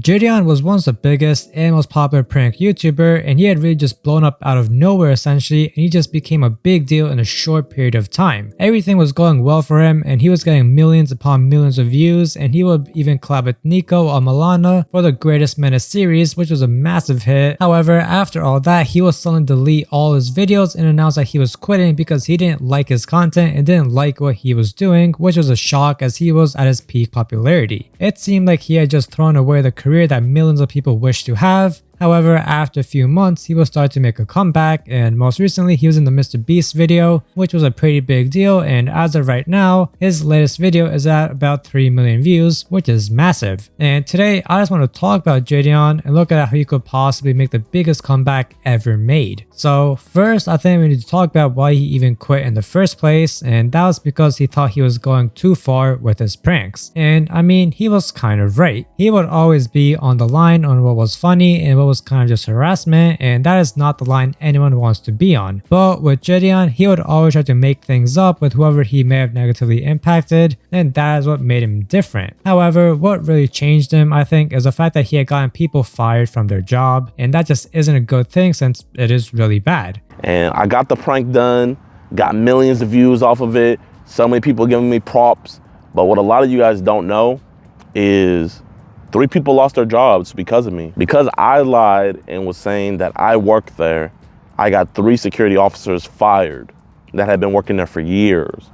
JiDion was once the biggest and most popular prank YouTuber, and he had really just blown up out of nowhere essentially, and he just became a big deal in a short period of time. Everything was going well for him, and he was getting millions upon millions of views, and he would even collab with Nico on Milana for the Greatest Menace series, which was a massive hit. However, after all that, he would suddenly delete all his videos and announce that he was quitting because he didn't like his content and didn't like what he was doing, which was a shock as he was at his peak popularity. It seemed like he had just thrown away the career that millions of people wish to have. However, after a few months, he would start to make a comeback, and most recently he was in the Mr. Beast video, which was a pretty big deal, and as of right now, his latest video is at about 3 million views, which is massive. And today, I just want to talk about JiDion and look at how he could possibly make the biggest comeback ever made. So first, I think we need to talk about why he even quit in the first place, and that was because he thought he was going too far with his pranks. And I mean, he was kind of right. He would always be on the line on what was funny and what was kind of just harassment, and that is not the line anyone wants to be on. But with JiDion, he would always try to make things up with whoever he may have negatively impacted, and that is what made him different. However, what really changed him, I think, is the fact that he had gotten people fired from their job, and that just isn't a good thing since it is really bad. And I got the prank done, got millions of views off of it, so many people giving me props, but what a lot of you guys don't know is 3 people lost their jobs because of me. Because I lied and was saying that I worked there, I got 3 security officers fired that had been working there for years.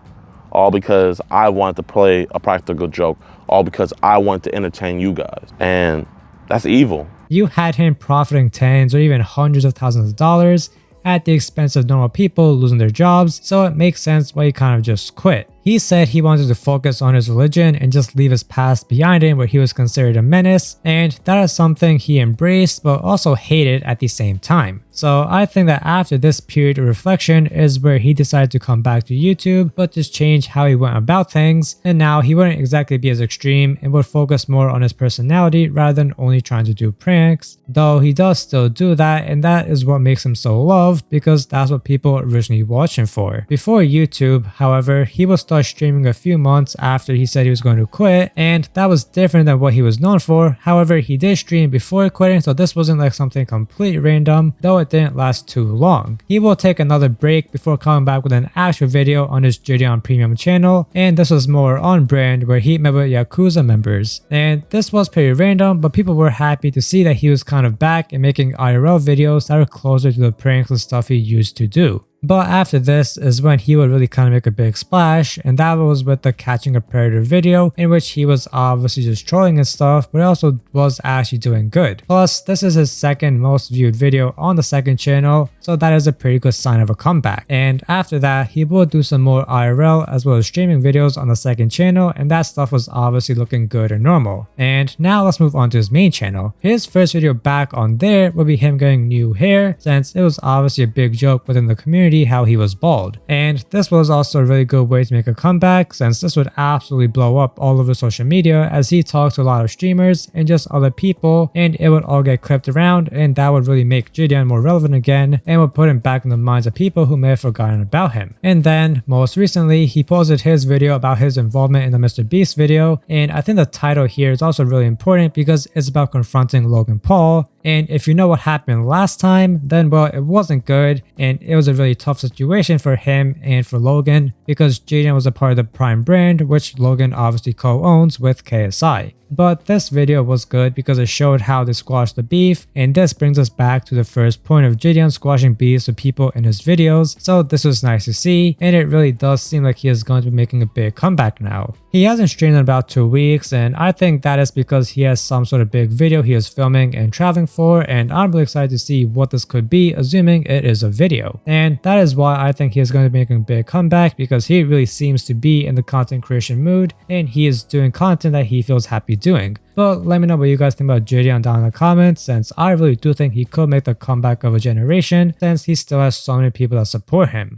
All because I wanted to play a practical joke. All because I wanted to entertain you guys. And that's evil. You had him profiting tens or even hundreds of thousands of dollars at the expense of normal people losing their jobs, so it makes sense why he kind of just quit. He said he wanted to focus on his religion and just leave his past behind him where he was considered a menace, and that is something he embraced but also hated at the same time. So I think that after this period of reflection is where he decided to come back to YouTube but just change how he went about things, and now he wouldn't exactly be as extreme and would focus more on his personality rather than only trying to do pranks, though he does still do that, and that is what makes him so loved because that's what people originally watched him for. Before YouTube, however, he would start streaming a few months after he said he was going to quit, and that was different than what he was known for. However, he did stream before quitting, so this wasn't like something completely random, though it didn't last too long. He will take another break before coming back with an actual video on his JiDion Premium channel, and this was more on brand where he met with Yakuza members. And this was pretty random, but people were happy to see that he was kind of back and making IRL videos that are closer to the pranks and stuff he used to do. But after this is when he would really kind of make a big splash, and that was with the Catching a Predator video, in which he was obviously just trolling and stuff, but also was actually doing good. Plus, this is his second most viewed video on the second channel, so that is a pretty good sign of a comeback. And after that, he will do some more IRL as well as streaming videos on the second channel, and that stuff was obviously looking good and normal. And now let's move on to his main channel. His first video back on there would be him getting new hair, since it was obviously a big joke within the community how he was bald. And this was also a really good way to make a comeback, since this would absolutely blow up all over social media as he talked to a lot of streamers and just other people, and it would all get clipped around, and that would really make JiDion more relevant again and would put him back in the minds of people who may have forgotten about him. And then most recently he posted his video about his involvement in the Mr. Beast video, and I think the title here is also really important because it's about confronting Logan Paul. And if you know what happened last time, then well, it wasn't good, and it was a really tough situation for him and for Logan because JiDion was a part of the Prime brand, which Logan obviously co-owns with KSI. But this video was good because it showed how they squashed the beef, and this brings us back to the first point of JiDion squashing beefs with people in his videos, so this was nice to see, and it really does seem like he is going to be making a big comeback now. He hasn't streamed in about 2 weeks, and I think that is because he has some sort of big video he is filming and traveling for, and I'm really excited to see what this could be, assuming it is a video. And that is why I think he is going to be making a big comeback, because he really seems to be in the content creation mood, and he is doing content that he feels happy doing. But let me know what you guys think about JiDion down in the comments, since I really do think he could make the comeback of a generation, since he still has so many people that support him.